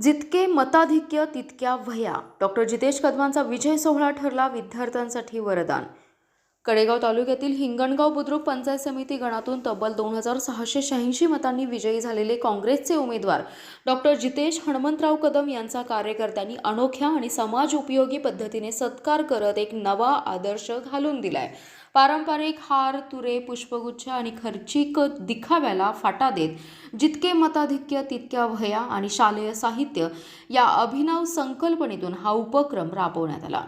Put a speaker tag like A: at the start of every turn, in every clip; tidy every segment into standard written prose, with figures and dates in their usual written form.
A: जितके मताधिक्य तितक्या वह्या. डॉक्टर जितेश कदमांचा विजय सोहळा ठरला विद्यार्थ्यांसाठी वरदान. कडेगाव तालुक्यातील हिंगणगाव बुद्रुक पंचायत समिती गणातून तब्बल 2686 मतांनी विजयी झालेले काँग्रेसचे उमेदवार डॉक्टर जितेश हणमंतराव कदम यांचा कार्यकर्त्यांनी अनोख्या आणि समाज उपयोगी पद्धतीने सत्कार करत एक नवा आदर्श घालून दिलाय. पारंपरिक हार, तुरे, पुष्पगुच्छ आणि खर्चिक दिखाव्याला फाटा देत जितके मताधिक्य तितक्या वह्या आणि शालेय साहित्य या अभिनव संकल्पनेतून हा उपक्रम राबवण्यात आला.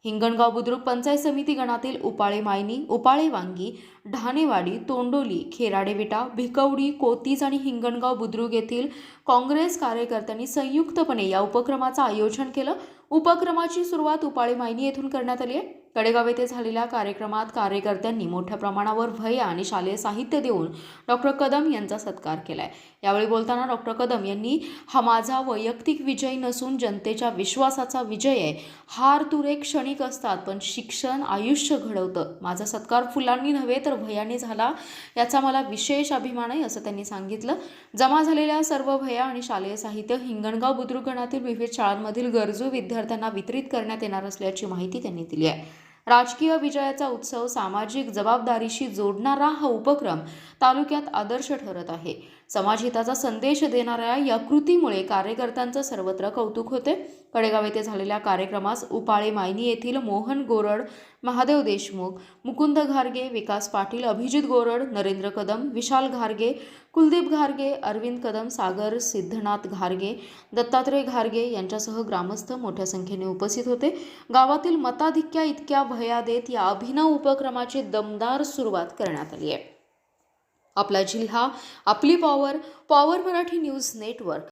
A: हिंगणगाव बुद्रुक पंचायत समिती गणातील उपाळे मायनी, उपाळे वांगी, ढाणेवाडी, तोंडोली, खेराडेविटा, भिकवडी, कोतीज आणि हिंगणगाव बुद्रुक येथील काँग्रेस कार्यकर्त्यांनी संयुक्तपणे या उपक्रमाचं आयोजन केलं. उपक्रमाची सुरुवात उपाळे मायनी येथून करण्यात आली आहे. कडेगाव येथे झालेल्या कार्यक्रमात कार्यकर्त्यांनी मोठ्या प्रमाणावर वह्या आणि शालेय साहित्य देऊन डॉक्टर कदम यांचा सत्कार केलाय. यावेळी बोलताना डॉक्टर कदम यांनी हा माझा वैयक्तिक विजय नसून जनतेच्या विश्वासाचा विजय आहे. हार तुरे क्षणिक असतात, पण शिक्षण आयुष्य घडवतं. माझा सत्कार फुलांनी नव्हे तर वह्याने झाला, याचा मला विशेष अभिमान आहे, असं त्यांनी सांगितलं. जमा झालेल्या सर्व वह्या आणि शालेय साहित्य हिंगणगाव बुद्रुक गणातील विविध शाळांमधील गरजू विद्यार्थ्यांना वितरित करण्यात येणार असल्याची माहिती त्यांनी दिली आहे. राजकीय विजयाचा उत्सव सामाजिक जबाबदारीशी जोडणारा हा उपक्रम तालुक्यात आदर्श ठरत आहे. समाजहिताचा संदेश देणाऱ्या या कृतीमुळे कार्यकर्त्यांचं सर्वत्र कौतुक होते. कडेगाव येथे झालेल्या कार्यक्रमास उपाळे मायनी येथील मोहन गोरड, महादेव देशमुख, मुकुंद घारगे, विकास पाटील, अभिजित गोरड, नरेंद्र कदम, विशाल घारगे, कुलदीप घारगे, अरविंद कदम, सागर सिद्धनाथ घारगे, दत्तात्रय घारगे यांच्यासह ग्रामस्थ मोठ्या संख्येने उपस्थित होते. गावातील मताधिक्या इतक्या वह्या देत या अभिनव उपक्रमाची दमदार सुरुवात करण्यात आली आहे. आपला जिल्हा, आपली power, power Marathi news network.